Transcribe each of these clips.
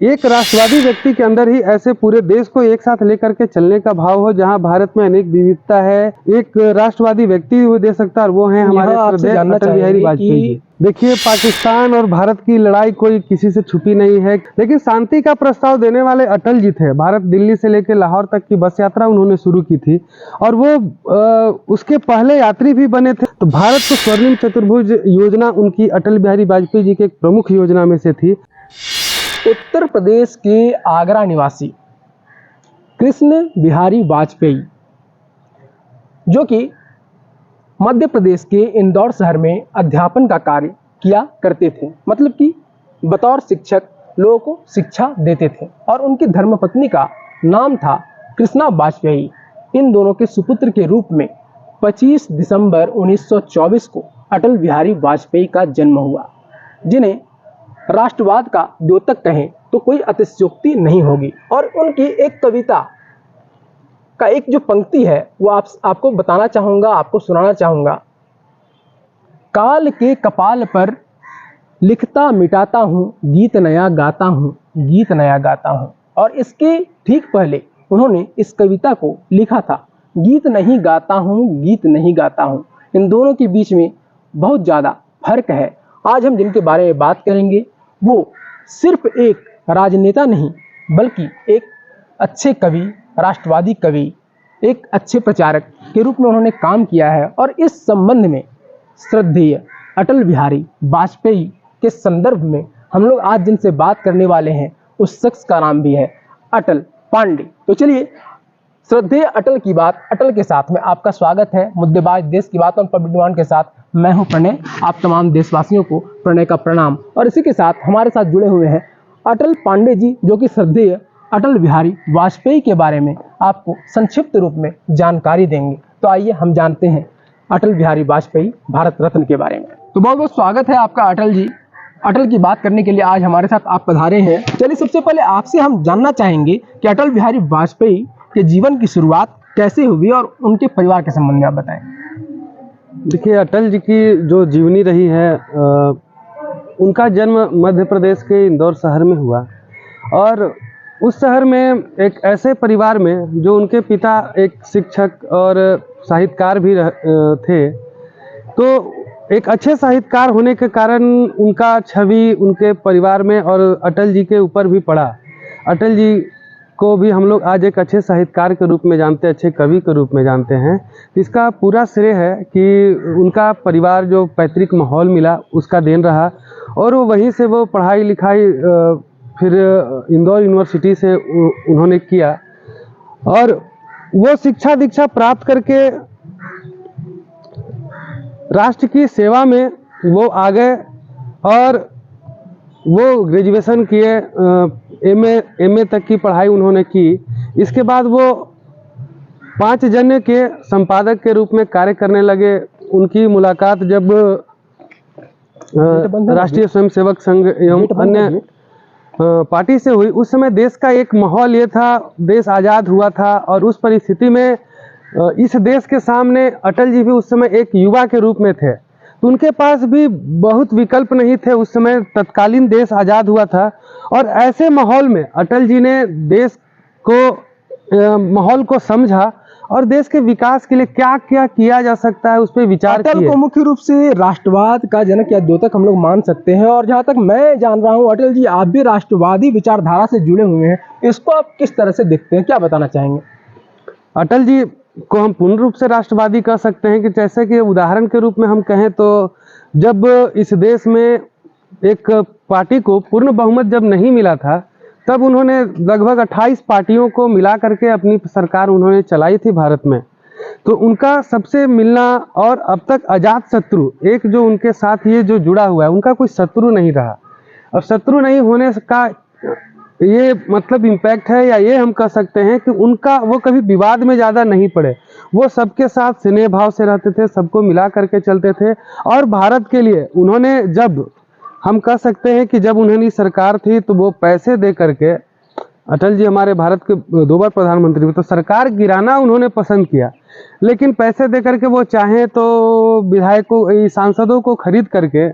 एक राष्ट्रवादी व्यक्ति के अंदर ही ऐसे पूरे देश को एक साथ लेकर के चलने का भाव हो, जहां भारत में अनेक विविधता है, एक राष्ट्रवादी व्यक्ति वो दे सकता है, और वो है हमारे श्रद्धेय अटल बिहारी वाजपेयी जी। देखिए, पाकिस्तान और भारत की लड़ाई कोई किसी से छुपी नहीं है, लेकिन शांति का प्रस्ताव देने वाले अटल जी थे। भारत दिल्ली से लेकर लाहौर तक की बस यात्रा उन्होंने शुरू की थी, और वो उसके पहले यात्री भी बने थे। तो भारत को स्वर्णिम चतुर्भुज योजना उनकी अटल बिहारी वाजपेयी जी की एक प्रमुख योजना में से थी। उत्तर प्रदेश के आगरा निवासी कृष्ण बिहारी वाजपेयी, जो कि मध्य प्रदेश के इंदौर शहर में अध्यापन का कार्य किया करते थे, मतलब कि बतौर शिक्षक लोगों को शिक्षा देते थे, और उनकी धर्मपत्नी का नाम था कृष्णा वाजपेयी। इन दोनों के सुपुत्र के रूप में 25 दिसंबर 1924 को अटल बिहारी वाजपेयी का जन्म हुआ, जिन्हें राष्ट्रवाद का द्योतक कहें तो कोई अतिशयोक्ति नहीं होगी। और उनकी एक कविता का एक जो पंक्ति है वो आपको बताना चाहूँगा, आपको सुनाना चाहूँगा। काल के कपाल पर लिखता मिटाता हूँ, गीत नया गाता हूँ, गीत नया गाता हूँ। और इसके ठीक पहले उन्होंने इस कविता को लिखा था, गीत नहीं गाता हूँ, गीत नहीं गाता हूँ। इन दोनों के बीच में बहुत ज़्यादा फर्क है। आज हम जिनके बारे में बात करेंगे वो सिर्फ एक राजनेता नहीं, बल्कि एक अच्छे कवि, राष्ट्रवादी कवि, एक अच्छे प्रचारक के रूप में उन्होंने काम किया है। और इस संबंध में श्रद्धेय अटल बिहारी वाजपेयी के संदर्भ में हम लोग आज जिनसे बात करने वाले हैं उस शख्स का नाम भी है अटल पांडे। तो चलिए, श्रद्धेय अटल की बात, अटल के साथ में आपका स्वागत है। मुद्देबाज देश की बात और पब्लिक डिमांड के साथ मैं हूं प्रणय। आप तमाम देशवासियों को प्रणय का प्रणाम। और इसी के साथ हमारे साथ जुड़े हुए हैं अटल पांडे जी, जो कि श्रद्धेय अटल बिहारी वाजपेयी के बारे में आपको संक्षिप्त रूप में जानकारी देंगे। तो आइए हम जानते हैं अटल बिहारी वाजपेयी भारत रत्न के बारे में। तो बहुत बहुत स्वागत है आपका अटल जी। अटल की बात करने के लिए आज हमारे साथ आप पधारे हैं। चलिए, सबसे पहले आपसे हम जानना चाहेंगे कि अटल बिहारी वाजपेयी के जीवन की शुरुआत कैसे हुई और उनके परिवार के संबंध में आप बताएं। देखिए, अटल जी की जो जीवनी रही है, उनका जन्म मध्य प्रदेश के इंदौर शहर में हुआ, और उस शहर में एक ऐसे परिवार में जो उनके पिता एक शिक्षक और साहित्यकार भी थे। तो एक अच्छे साहित्यकार होने के कारण उनका छवि उनके परिवार में और अटल जी के ऊपर भी पड़ा। अटल जी को भी हम लोग आज एक अच्छे साहित्यकार के रूप में जानते हैं, अच्छे कवि के रूप में जानते हैं। इसका पूरा श्रेय है कि उनका परिवार जो पैतृक माहौल मिला उसका देन रहा, और वो वहीं से वो पढ़ाई लिखाई फिर इंदौर यूनिवर्सिटी से उन्होंने किया, और वो शिक्षा दीक्षा प्राप्त करके राष्ट्र की सेवा में वो आ गए, और वो ग्रेजुएशन किए, एमए तक की पढ़ाई उन्होंने की। इसके बाद वो 5 जन्य के संपादक के रूप में कार्य करने लगे। उनकी मुलाकात जब राष्ट्रीय स्वयंसेवक संघ एवं अन्य पार्टी से हुई, उस समय देश का एक माहौल ये था, देश आज़ाद हुआ था, और उस परिस्थिति में इस देश के सामने अटल जी भी उस समय एक युवा के रूप में थे। तो उनके पास भी बहुत विकल्प नहीं थे। उस समय तत्कालीन देश आज़ाद हुआ था, और ऐसे माहौल में अटल जी ने देश को माहौल को समझा और देश के विकास के लिए क्या क्या किया जा सकता है उस पर विचार किया। अटल को मुख्य रूप से राष्ट्रवाद का जनक या द्योतक हम लोग मान सकते हैं। और जहाँ तक मैं जान रहा हूँ अटल जी, आप भी राष्ट्रवादी विचारधारा से जुड़े हुए हैं। इसको आप किस तरह से देखते हैं, क्या बताना चाहेंगे? अटल जी को हम पूर्ण रूप से राष्ट्रवादी कह सकते हैं कि जैसे कि उदाहरण के रूप में हम कहें तो जब इस देश में एक पार्टी को पूर्ण बहुमत जब नहीं मिला था, तब उन्होंने लगभग 28 पार्टियों को मिला करके अपनी सरकार उन्होंने चलाई थी भारत में। तो उनका सबसे मिलना, और अब तक अजात शत्रु एक जो उनके साथ ये जो जुड़ा हुआ है, उनका कोई शत्रु नहीं रहा। अब शत्रु नहीं होने का ये मतलब इम्पैक्ट है, या ये हम कह सकते हैं कि उनका वो कभी विवाद में ज़्यादा नहीं पड़े। वो सबके साथ स्नेह भाव से रहते थे, सबको मिला करके चलते थे। और भारत के लिए उन्होंने, जब हम कह सकते हैं कि जब उन्होंने सरकार थी तो वो पैसे दे करके, अटल जी हमारे भारत के 2 बार प्रधानमंत्री हुए, तो सरकार गिराना उन्होंने पसंद किया, लेकिन पैसे दे करके वो चाहें तो विधायकों सांसदों को खरीद करके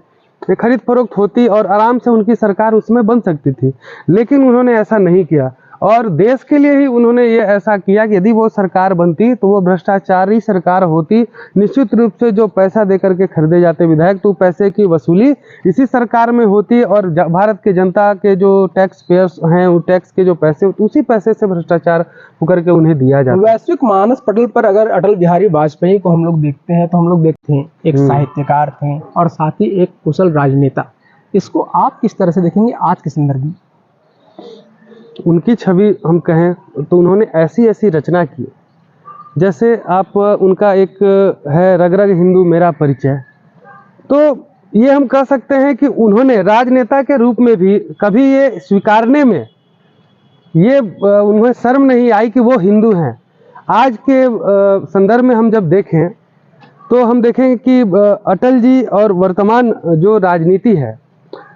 खरीद फरोख्त होती और आराम से उनकी सरकार उसमें बन सकती थी, लेकिन उन्होंने ऐसा नहीं किया। और देश के लिए ही उन्होंने ये ऐसा किया कि यदि वो सरकार बनती तो वो भ्रष्टाचारी सरकार होती। निश्चित रूप से जो पैसा दे करके खरीदे जाते विधायक, तो पैसे की वसूली इसी सरकार में होती और भारत के जनता के जो टैक्स पेयर्स हैं, वो टैक्स के जो पैसे उसी पैसे से भ्रष्टाचार होकर के उन्हें दिया जाता। वैश्विक मानस पटल पर अगर अटल बिहारी वाजपेयी को हम लोग देखते हैं तो हम लोग देखते हैं एक साहित्यकार थे और साथ ही एक कुशल राजनेता। इसको आप किस तरह से देखेंगे आज के संदर्भ में? उनकी छवि हम कहें तो उन्होंने ऐसी ऐसी रचना की, जैसे आप उनका एक है रग रग हिंदू मेरा परिचय। तो ये हम कह सकते हैं कि उन्होंने राजनेता के रूप में भी कभी ये स्वीकारने में ये उन्हें शर्म नहीं आई कि वो हिंदू हैं। आज के संदर्भ में हम जब देखें तो हम देखेंगे कि अटल जी और वर्तमान जो राजनीति है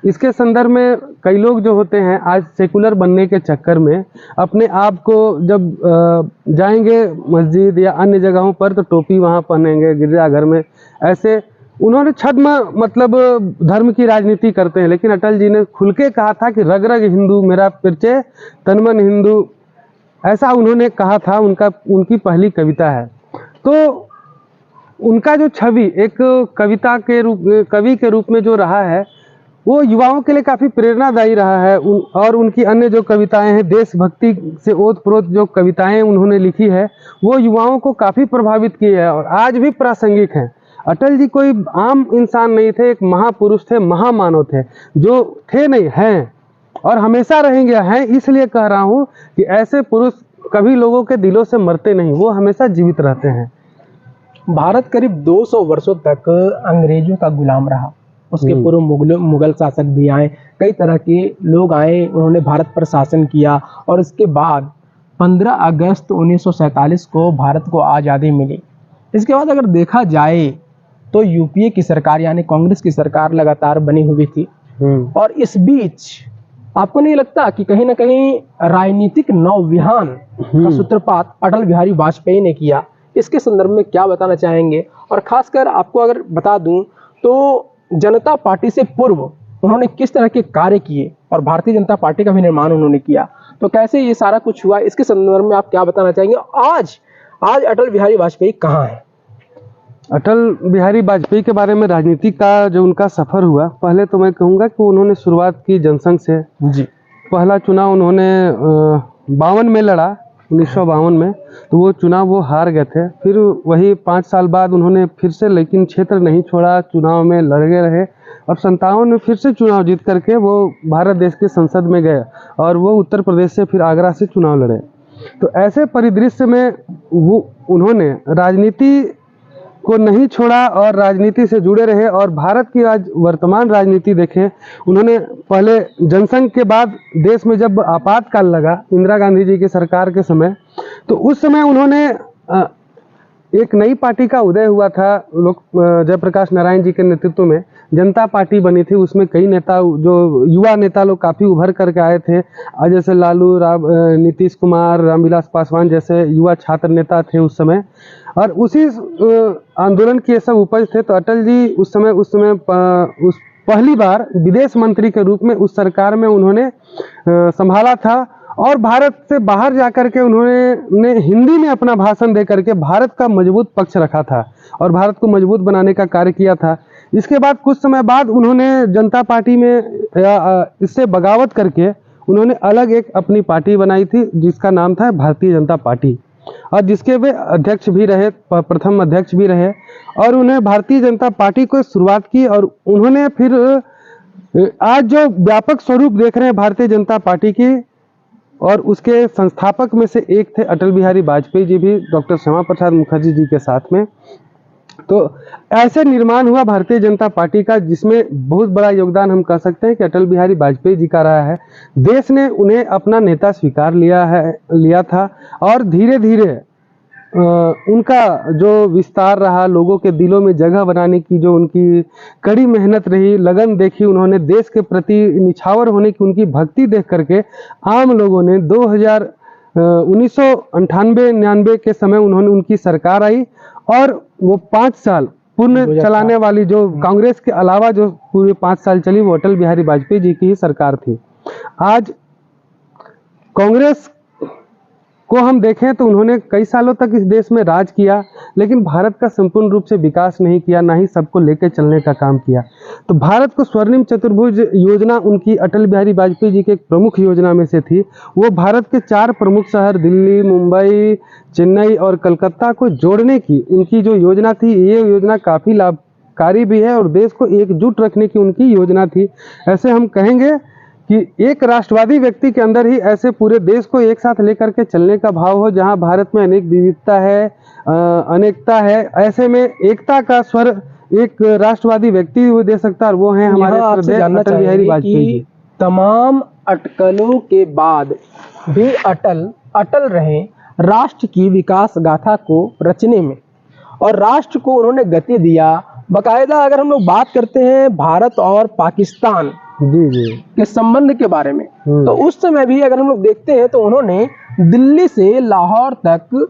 इसके संदर्भ में कई लोग जो होते हैं आज सेकुलर बनने के चक्कर में अपने आप को जब जाएंगे मस्जिद या अन्य जगहों पर तो टोपी वहाँ पहनेंगे, गिरजाघर में ऐसे उन्होंने छद्म मतलब धर्म की राजनीति करते हैं। लेकिन अटल जी ने खुल के कहा था कि रग रग हिंदू मेरा परिचय तन मन हिंदू, ऐसा उन्होंने कहा था। उनकी पहली कविता है। तो उनका जो छवि एक कविता के रूप कवि के रूप में जो रहा है वो युवाओं के लिए काफ़ी प्रेरणादायी रहा है। और उनकी अन्य जो कविताएं हैं, देशभक्ति से ओतप्रोत जो कविताएं उन्होंने लिखी है वो युवाओं को काफ़ी प्रभावित की है और आज भी प्रासंगिक हैं। अटल जी कोई आम इंसान नहीं थे, एक महापुरुष थे, महामानव थे, जो थे नहीं हैं और हमेशा रहेंगे। हैं इसलिए कह रहा हूँ कि ऐसे पुरुष कभी लोगों के दिलों से मरते नहीं, वो हमेशा जीवित रहते हैं। भारत करीब 200 वर्षों तक अंग्रेजों का गुलाम रहा। उसके पूर्व मुगल शासक भी आए, कई तरह के लोग आए, उन्होंने भारत पर शासन किया और इसके बाद 15 अगस्त 1947 को भारत को आज़ादी मिली। इसके बाद अगर देखा जाए तो यूपीए की सरकार यानी कांग्रेस की सरकार लगातार बनी हुई थी। और इस बीच आपको नहीं लगता कि कहीं ना कहीं राजनीतिक नौविहान का सूत्रपात अटल बिहारी वाजपेयी ने किया? इसके संदर्भ में क्या बताना चाहेंगे? और खासकर आपको अगर बता दूं तो जनता पार्टी से पूर्व उन्होंने किस तरह के कार्य किए और भारतीय जनता पार्टी का भी निर्माण उन्होंने किया, तो कैसे ये सारा कुछ हुआ, इसके संदर्भ में आप क्या बताना चाहेंगे? आज अटल बिहारी वाजपेयी कहाँ है? अटल बिहारी वाजपेयी के बारे में राजनीति का जो उनका सफर हुआ, पहले तो मैं कहूँगा कि उन्होंने शुरुआत की जनसंघ से। जी, पहला चुनाव उन्होंने 52 में लड़ा, 1952 में, तो वो चुनाव वो हार गए थे। फिर वही 5 साल बाद उन्होंने फिर से लेकिन क्षेत्र नहीं छोड़ा, चुनाव में लड़े रहे और 57 में फिर से चुनाव जीत करके वो भारत देश की संसद में गए और वो उत्तर प्रदेश से फिर आगरा से चुनाव लड़े। तो ऐसे परिदृश्य में वो उन्होंने राजनीति को नहीं छोड़ा और राजनीति से जुड़े रहे। और भारत की आज वर्तमान राजनीति देखें, उन्होंने पहले जनसंघ के बाद देश में जब आपातकाल लगा इंदिरा गांधी जी की सरकार के समय, तो उस समय उन्होंने एक नई पार्टी का उदय हुआ था। जयप्रकाश नारायण जी के नेतृत्व में जनता पार्टी बनी थी। उसमें कई नेता, जो युवा नेता लोग काफ़ी उभर करके आए थे, जैसे लालू नीतीश कुमार, रामविलास पासवान जैसे युवा छात्र नेता थे उस समय। और उसी आंदोलन के सब उपज थे। तो अटल जी उस समय पहली बार विदेश मंत्री के रूप में उस सरकार में उन्होंने संभाला था और भारत से बाहर जाकर के उन्होंने हिंदी में अपना भाषण दे करके भारत का मजबूत पक्ष रखा था और भारत को मजबूत बनाने का कार्य किया था। इसके बाद कुछ समय बाद उन्होंने जनता पार्टी में इससे बगावत करके उन्होंने अलग एक अपनी पार्टी बनाई थी जिसका नाम था भारतीय जनता पार्टी, और जिसके वे अध्यक्ष भी रहे, प्रथम अध्यक्ष भी रहे। और उन्हें भारतीय जनता पार्टी को शुरुआत की और उन्होंने फिर आज जो व्यापक स्वरूप देख रहे हैं भारतीय जनता पार्टी की, और उसके संस्थापक में से एक थे अटल बिहारी वाजपेयी जी भी डॉक्टर श्यामा प्रसाद मुखर्जी जी के साथ में। तो ऐसे निर्माण हुआ भारतीय जनता पार्टी का, जिसमें बहुत बड़ा योगदान हम कह सकते हैं कि अटल बिहारी वाजपेयी जी का रहा है। देश ने उन्हें अपना नेता स्वीकार लिया था और धीरे धीरे उनका जो विस्तार रहा, लोगों के दिलों में जगह बनाने की जो उनकी कड़ी मेहनत रही, लगन देखी उन्होंने, देश के प्रति निछावर होने की उनकी भक्ति देख करके आम लोगों ने 1998-99 के समय उन्होंने उनकी सरकार आई और वो 5 साल पूर्ण 2004 चलाने वाली, जो कांग्रेस के अलावा जो पूरे 5 साल चली, वो अटल बिहारी वाजपेयी जी की ही सरकार थी। आज कांग्रेस को हम देखें तो उन्होंने कई सालों तक इस देश में राज किया, लेकिन भारत का संपूर्ण रूप से विकास नहीं किया, ना ही सबको लेकर चलने का काम किया। तो भारत को स्वर्णिम चतुर्भुज योजना उनकी अटल बिहारी वाजपेयी जी की एक प्रमुख योजना में से थी। वो भारत के 4 प्रमुख शहर दिल्ली, मुंबई, चेन्नई और कलकत्ता को जोड़ने की उनकी जो योजना थी, ये योजना काफ़ी लाभकारी भी है और देश को एकजुट रखने की उनकी योजना थी। ऐसे हम कहेंगे कि एक राष्ट्रवादी व्यक्ति के अंदर ही ऐसे पूरे देश को एक साथ लेकर के चलने का भाव हो, जहां भारत में अनेक विविधता है, अनेकता है, ऐसे में एकता का स्वर एक राष्ट्रवादी व्यक्ति वो दे सकता है, और वो है हमारे यहाँ आपसे श्रद्धेय जानना अटल बिहारी चाहेंगे वाजपेयी जी। कि तमाम अटकलों के बाद भी अटल रहे राष्ट्र की विकास गाथा को रचने में, और राष्ट्र को उन्होंने गति दिया। बाकायदा अगर हम लोग बात करते हैं भारत और पाकिस्तान जी जी के संबंध के बारे में, तो उस समय भी अगर हम लोग देखते हैं तो उन्होंने दिल्ली से लाहौर तक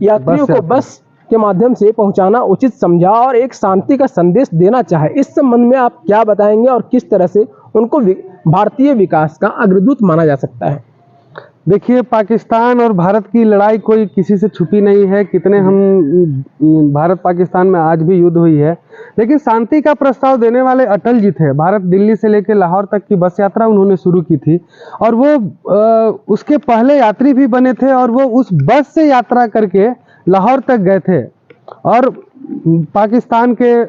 यात्रियों को बस के माध्यम से पहुंचाना उचित समझा और एक शांति का संदेश देना चाहे। इस संबंध में आप क्या बताएंगे और किस तरह से उनको भारतीय विकास का अग्रदूत माना जा सकता है? देखिए, पाकिस्तान और भारत की लड़ाई कोई किसी से छुपी नहीं है। कितने हम भारत पाकिस्तान में आज भी युद्ध हुई है, लेकिन शांति का प्रस्ताव देने वाले अटल जी थे। भारत दिल्ली से लेकर लाहौर तक की बस यात्रा उन्होंने शुरू की थी, और वो उसके पहले यात्री भी बने थे, और वो उस बस से यात्रा करके लाहौर तक गए थे और पाकिस्तान के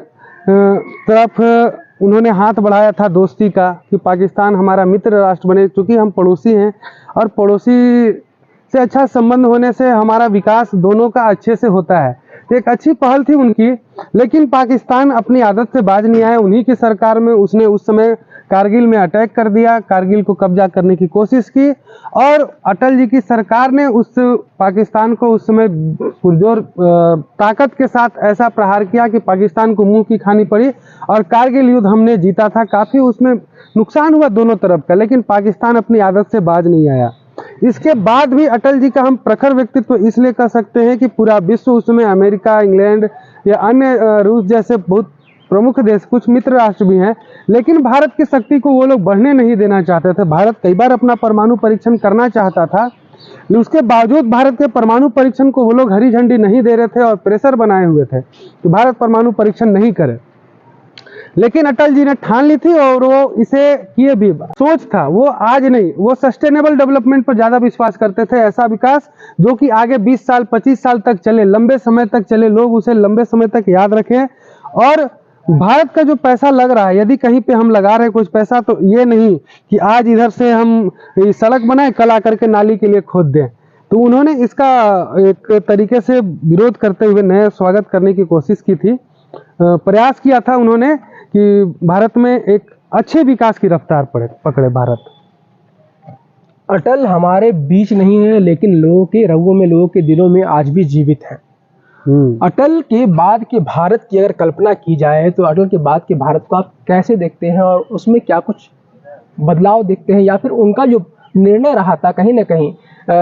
तरफ उन्होंने हाथ बढ़ाया था दोस्ती का, कि पाकिस्तान हमारा मित्र राष्ट्र बने, क्योंकि हम पड़ोसी हैं और पड़ोसी से अच्छा संबंध होने से हमारा विकास दोनों का अच्छे से होता है। एक अच्छी पहल थी उनकी, लेकिन पाकिस्तान अपनी आदत से बाज नहीं आया। उन्हीं की सरकार में उसने उस समय कारगिल में अटैक कर दिया, कारगिल को कब्जा करने की कोशिश की, और अटल जी की सरकार ने उस पाकिस्तान को उस समय पुरजोर ताकत के साथ ऐसा प्रहार किया कि पाकिस्तान को मुंह की खानी पड़ी, और कारगिल युद्ध हमने जीता था। काफ़ी उसमें नुकसान हुआ दोनों तरफ का, लेकिन पाकिस्तान अपनी आदत से बाज नहीं आया। इसके बाद भी अटल जी का हम प्रखर व्यक्तित्व इसलिए कह सकते हैं कि पूरा विश्व उसमें अमेरिका, इंग्लैंड या अन्य रूस जैसे बहुत प्रमुख देश, कुछ मित्र राष्ट्र भी हैं, लेकिन भारत की शक्ति को वो लोग बढ़ने नहीं देना चाहते थे। भारत कई बार अपना परमाणु परीक्षण करना चाहता था, लेकिन उसके बावजूद भारत के परमाणु परीक्षण को वो लोग हरी झंडी नहीं दे रहे थे और प्रेशर बनाए हुए थे कि भारत परमाणु परीक्षण नहीं करे। लेकिन अटल जी ने ठान ली थी और वो इसे किए भी। सोच था वो आज नहीं, वो सस्टेनेबल डेवलपमेंट पर ज़्यादा विश्वास करते थे। ऐसा विकास जो कि आगे 20 साल 25 साल तक चले, लंबे समय तक चले, लोग उसे लंबे समय तक याद रखें। और भारत का जो पैसा लग रहा है, यदि कहीं पे हम लगा रहे हैं कुछ पैसा, तो ये नहीं कि आज इधर से हम सड़क बनाए, कल आकर के नाली के लिए खोद दें। तो उन्होंने इसका एक तरीके से विरोध करते हुए नया स्वागत करने की कोशिश की थी, प्रयास किया था उन्होंने कि भारत में एक अच्छे विकास की रफ्तार पकड़े भारत। अटल हमारे बीच नहीं है, लेकिन लोगों के रगों में, लोगों के दिलों में आज भी जीवित हैं। अटल के बाद के भारत की अगर कल्पना की जाए तो अटल के बाद के भारत को आप कैसे देखते हैं, और उसमें क्या कुछ बदलाव देखते हैं, या फिर उनका जो निर्णय रहा था, कहीं ना कहीं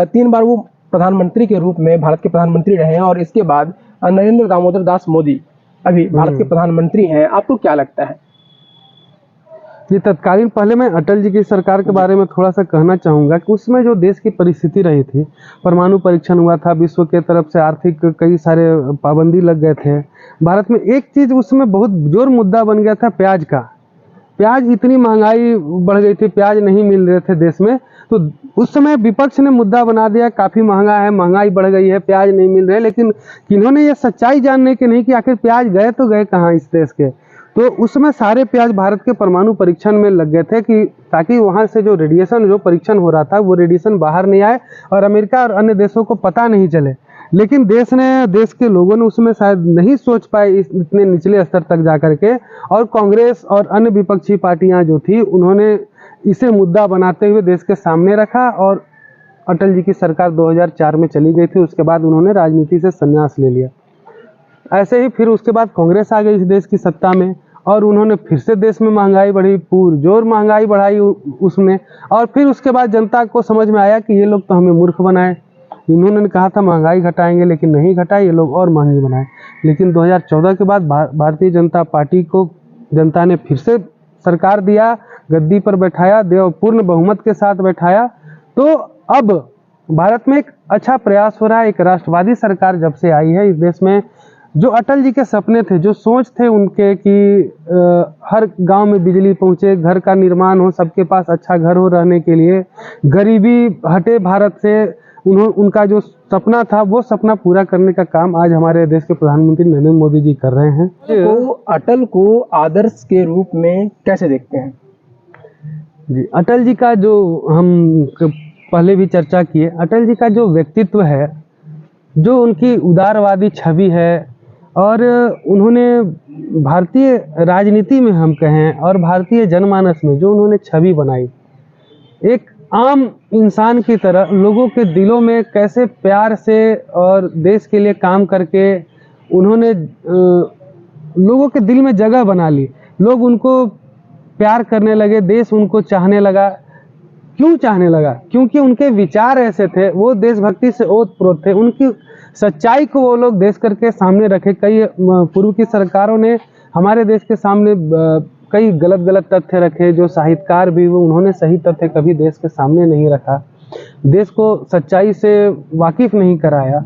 3 बार वो प्रधानमंत्री के रूप में भारत के प्रधानमंत्री रहे हैं, और इसके बाद नरेंद्र दामोदर दास मोदी अभी भारत के प्रधानमंत्री हैं, आपको क्या लगता है? ये तत्कालीन, पहले मैं अटल जी की सरकार के बारे में थोड़ा सा कहना चाहूँगा कि उसमें जो देश की परिस्थिति रही थी, परमाणु परीक्षण हुआ था, विश्व के तरफ से आर्थिक कई सारे पाबंदी लग गए थे। भारत में एक चीज़ उसमें बहुत जोर मुद्दा बन गया था, प्याज का। प्याज, इतनी महंगाई बढ़ गई थी, प्याज नहीं मिल रहे थे देश में, तो उस समय विपक्ष ने मुद्दा बना दिया, काफ़ी महंगा है, महंगाई बढ़ गई है, प्याज नहीं मिल रहे। लेकिन किन्होंने ये सच्चाई जानने की नहीं कि आखिर प्याज गए तो गए कहाँ इस देश के। तो उस समय सारे प्याज भारत के परमाणु परीक्षण में लग गए थे, कि ताकि वहाँ से जो रेडिएशन, जो परीक्षण हो रहा था, वो रेडिएशन बाहर नहीं आए और अमेरिका और अन्य देशों को पता नहीं चले। लेकिन देश के लोगों ने उसमें शायद नहीं सोच पाए इतने निचले स्तर तक जा करके, और कांग्रेस और अन्य विपक्षी पार्टियां जो थी, उन्होंने इसे मुद्दा बनाते हुए देश के सामने रखा, और अटल जी की सरकार 2004 में चली गई थी। उसके बाद उन्होंने राजनीति से संन्यास ले लिया। ऐसे ही फिर उसके बाद कांग्रेस आ गई इस देश की सत्ता में, और उन्होंने फिर से देश में महंगाई बढ़ी, पुरजोर महंगाई बढ़ाई उसमें। और फिर उसके बाद जनता को समझ में आया कि ये लोग तो हमें मूर्ख बनाए, इन्होंने कहा था महंगाई घटाएंगे, लेकिन नहीं घटाई, ये लोग और महंगी बनाए। लेकिन 2014 के बाद भारतीय जनता पार्टी को जनता ने फिर से सरकार दिया, गद्दी पर बैठाया, पूर्ण बहुमत के साथ बैठाया। तो अब भारत में एक अच्छा प्रयास हो रहा है। एक राष्ट्रवादी सरकार जब से आई है इस देश में, जो अटल जी के सपने थे, जो सोच थे उनके कि हर गांव में बिजली पहुंचे, घर का निर्माण हो, सबके पास अच्छा घर हो रहने के लिए, गरीबी हटे भारत से, उनका जो सपना था वो सपना पूरा करने का काम आज हमारे देश के प्रधानमंत्री नरेंद्र मोदी जी कर रहे हैं। तो अटल को आदर्श के रूप में कैसे देखते हैं? जी, अटल जी का जो हम पहले भी चर्चा किए, अटल जी का जो व्यक्तित्व है, जो उनकी उदारवादी छवि है, और उन्होंने भारतीय राजनीति में हम कहें और भारतीय जनमानस में जो उन्होंने छवि बनाई, एक आम इंसान की तरह लोगों के दिलों में कैसे प्यार से और देश के लिए काम करके उन्होंने लोगों के दिल में जगह बना ली। लोग उनको प्यार करने लगे, देश उनको चाहने लगा। क्यों चाहने लगा? क्योंकि उनके विचार ऐसे थे, वो देशभक्ति से ओतप्रोत थे, उनकी सच्चाई को वो लोग देश करके सामने रखे। कई पूर्व की सरकारों ने हमारे देश के सामने कई गलत तथ्य रखे, जो साहित्यकार भी वो उन्होंने सही तथ्य कभी देश के सामने नहीं रखा, देश को सच्चाई से वाकिफ नहीं कराया।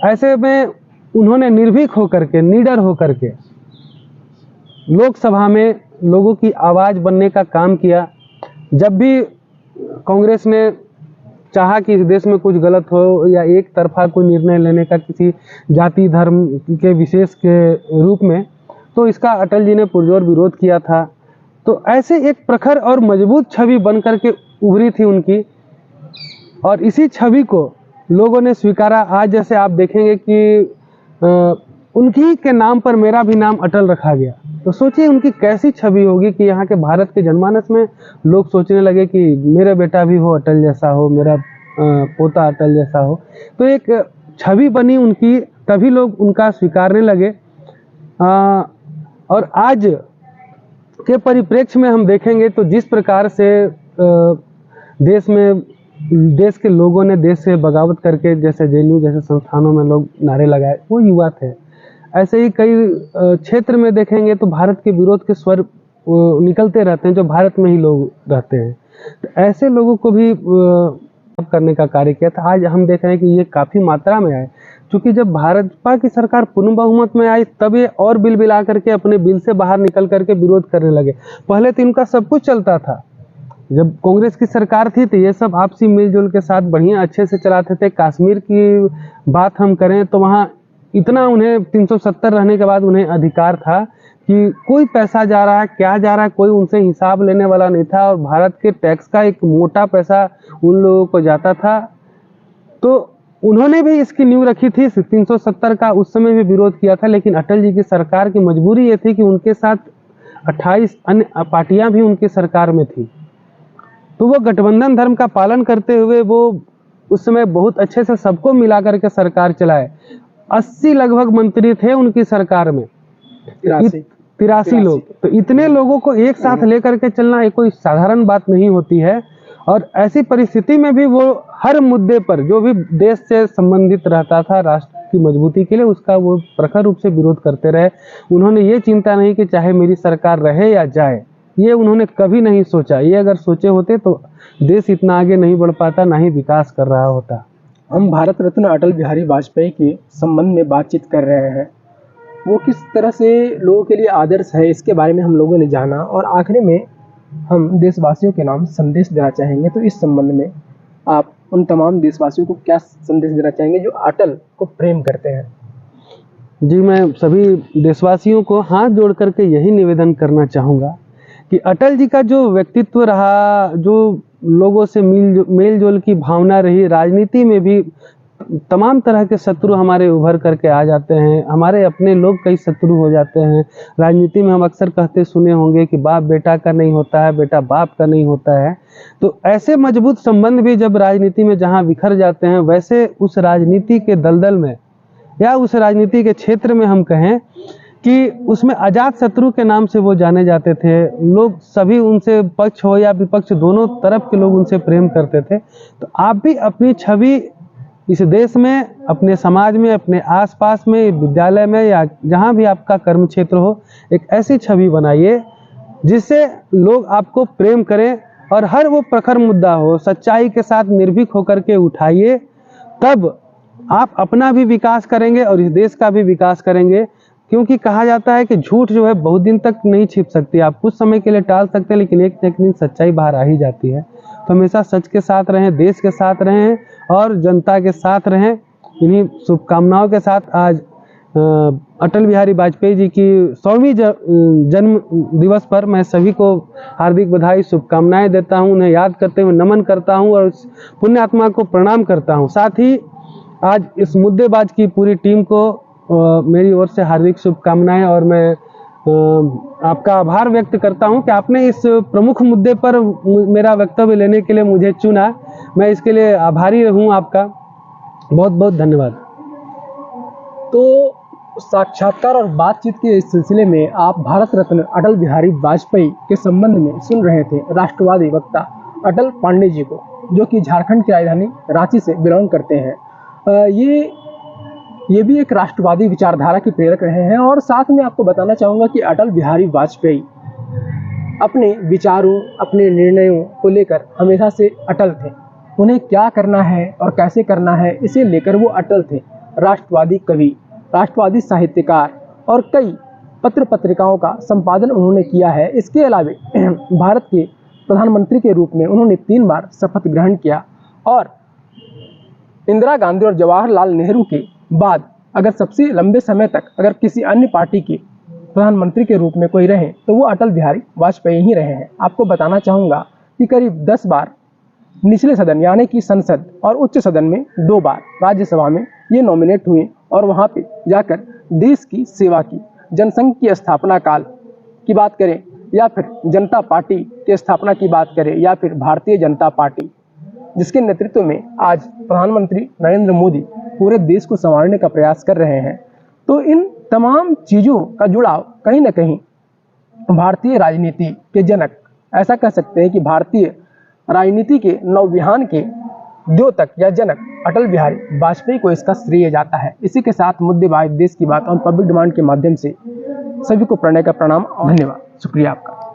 ऐसे में उन्होंने निर्भीक होकर के, निडर होकर के लोकसभा में लोगों की आवाज़ बनने का काम किया। जब भी कांग्रेस ने चाहा कि इस देश में कुछ गलत हो या एक तरफा कोई निर्णय लेने का किसी जाति धर्म के विशेष के रूप में, तो इसका अटल जी ने पुरजोर विरोध किया था। तो ऐसे एक प्रखर और मजबूत छवि बन करके उभरी थी उनकी, और इसी छवि को लोगों ने स्वीकारा। आज जैसे आप देखेंगे कि उनकी के नाम पर मेरा भी नाम अटल रखा गया, तो सोचिए उनकी कैसी छवि होगी कि यहाँ के भारत के जनमानस में लोग सोचने लगे कि मेरा बेटा भी हो अटल जैसा हो, मेरा पोता अटल जैसा हो। तो एक छवि बनी उनकी, तभी लोग उनका स्वीकारने लगे। और आज के परिप्रेक्ष्य में हम देखेंगे तो जिस प्रकार से देश के लोगों ने देश से बगावत करके, जैसे जेएनयू जैसे संस्थानों में लोग नारे लगाए, वो युवा थे। ऐसे ही कई क्षेत्र में देखेंगे तो भारत के विरोध के स्वर निकलते रहते हैं, जो भारत में ही लोग रहते हैं। तो ऐसे लोगों को भी करने का कार्य किया था। आज हम देख रहे हैं कि ये काफ़ी मात्रा में आए, क्योंकि जब भाजपा की सरकार पूर्ण बहुमत में आई तब ये और बिल बिला करके अपने बिल से बाहर निकल करके विरोध करने लगे। पहले तो इनका सब कुछ चलता था, जब कांग्रेस की सरकार थी तो ये सब आपसी मिलजुल के साथ बढ़िया अच्छे से चलाते थे। कश्मीर की बात हम करें तो वहाँ इतना उन्हें 370 रहने के बाद उन्हें अधिकार था कि कोई पैसा जा रहा है, क्या जा रहा है, कोई उनसे हिसाब लेने वाला नहीं था, और भारत के टैक्स का एक मोटा पैसा उन लोगों को जाता था। तो उन्होंने भी इसकी नींव रखी थी, 370 का उस समय भी विरोध किया था। लेकिन अटल जी की सरकार की मजबूरी ये थी कि उनके साथ 28 अन्य पार्टियां भी उनकी सरकार में थी, तो वो गठबंधन धर्म का पालन करते हुए वो उस समय बहुत अच्छे से सबको मिला करके सरकार चलाए। 80 लगभग मंत्री थे उनकी सरकार में, 83 लोग। तो इतने लोगों को एक साथ लेकर के चलना एक कोई साधारण बात नहीं होती है। और ऐसी परिस्थिति में भी वो हर मुद्दे पर जो भी देश से संबंधित रहता था राष्ट्र की मजबूती के लिए, उसका वो प्रखर रूप से विरोध करते रहे। उन्होंने ये चिंता नहीं कि चाहे मेरी सरकार रहे या जाए, ये उन्होंने कभी नहीं सोचा। ये अगर सोचे होते तो देश इतना आगे नहीं बढ़ पाता, ना ही विकास कर रहा होता। हम भारत रत्न अटल बिहारी वाजपेयी के संबंध में बातचीत कर रहे हैं। वो किस तरह से लोगों के लिए आदर्श है, इसके बारे में हम लोगों ने जाना, और आखिरी में हम देशवासियों के नाम संदेश देना चाहेंगे। तो इस संबंध में आप उन तमाम देशवासियों को क्या संदेश देना चाहेंगे जो अटल को प्रेम करते हैं? जी, मैं सभी देशवासियों को हाथ जोड़ करके यही निवेदन करना चाहूँगा कि अटल जी का जो व्यक्तित्व रहा, जो लोगों से मेल जोल की भावना रही, राजनीति में भी तमाम तरह के शत्रु हमारे उभर करके आ जाते हैं, हमारे अपने लोग कई शत्रु हो जाते हैं। राजनीति में हम अक्सर कहते सुने होंगे कि बाप बेटा का नहीं होता है, बेटा बाप का नहीं होता है। तो ऐसे मजबूत संबंध भी जब राजनीति में जहाँ बिखर जाते हैं, वैसे उस राजनीति के दलदल में या उस राजनीति के क्षेत्र में हम कहें कि उसमें अजात शत्रु के नाम से वो जाने जाते थे। लोग सभी उनसे, पक्ष हो या विपक्ष, दोनों तरफ के लोग उनसे प्रेम करते थे। तो आप भी अपनी छवि इस देश में, अपने समाज में, अपने आसपास में, विद्यालय में या जहाँ भी आपका कर्म क्षेत्र हो, एक ऐसी छवि बनाइए जिससे लोग आपको प्रेम करें और हर वो प्रखर मुद्दा हो सच्चाई के साथ निर्भीक होकर के उठाइए। तब आप अपना भी विकास करेंगे और इस देश का भी विकास करेंगे। क्योंकि कहा जाता है कि झूठ जो है बहुत दिन तक नहीं छिप सकती, आप कुछ समय के लिए टाल सकते हैं लेकिन एक न एक दिन सच्चाई बाहर आ ही जाती है। तो हमेशा सच के साथ रहें, देश के साथ रहें और जनता के साथ रहें। इन्हीं शुभकामनाओं के साथ आज अटल बिहारी वाजपेयी जी की 100वीं जन्म दिवस पर मैं सभी को हार्दिक बधाई, शुभकामनाएं देता हूं। उन्हें याद करते हुए नमन करता हूं और उस पुण्य आत्मा को प्रणाम करता हूं। साथ ही आज इस मुद्देबाज की पूरी टीम को मेरी ओर से हार्दिक शुभकामनाएं और मैं आपका आभार व्यक्त करता हूं कि आपने इस प्रमुख मुद्दे पर मेरा वक्तव्य लेने के लिए मुझे चुना। मैं इसके लिए आभारी हूं आपका। बहुत बहुत धन्यवाद। तो साक्षात्कार और बातचीत के इस सिलसिले में आप भारत रत्न अटल बिहारी वाजपेयी के संबंध में सुन रहे थे राष्ट्रवादी वक्ता अटल पांडे जी को, जो कि झारखंड की राजधानी रांची से बिलोंग करते हैं। ये भी एक राष्ट्रवादी विचारधारा के प्रेरक रहे हैं। और साथ में आपको बताना चाहूँगा कि अटल बिहारी वाजपेयी अपने विचारों, अपने निर्णयों को लेकर हमेशा से अटल थे। उन्हें क्या करना है और कैसे करना है इसे लेकर वो अटल थे। राष्ट्रवादी कवि, राष्ट्रवादी साहित्यकार और कई पत्र पत्रिकाओं का संपादन उन्होंने किया है। इसके अलावा भारत के प्रधानमंत्री के रूप में उन्होंने 3 बार शपथ ग्रहण किया और इंदिरा गांधी और जवाहरलाल नेहरू के बाद अगर सबसे लंबे समय तक अगर किसी अन्य पार्टी के प्रधानमंत्री के रूप में कोई रहे तो वो अटल बिहारी वाजपेयी ही रहे हैं। आपको बताना चाहूँगा कि करीब 10 बार निचले सदन यानी कि संसद और उच्च सदन में 2 बार राज्यसभा में ये नॉमिनेट हुए और वहाँ पे जाकर देश की सेवा की। जनसंघ की स्थापना काल की बात करें या फिर जनता पार्टी की स्थापना की बात करें या फिर भारतीय जनता पार्टी, जिसके नेतृत्व में आज प्रधानमंत्री नरेंद्र मोदी पूरे देश को संवारने का प्रयास कर रहे हैं। तो इन तमाम चीज़ों का जुड़ाव कहीं ना कहीं भारतीय राजनीति के जनक, ऐसा कह सकते हैं कि भारतीय राजनीति के नवविहान के द्योतक या जनक अटल बिहारी वाजपेयी को इसका श्रेय जाता है। इसी के साथ मुद्देबाज देश की बात और पब्लिक डिमांड के माध्यम से सभी को प्रणय का प्रणाम और धन्यवाद। शुक्रिया आपका।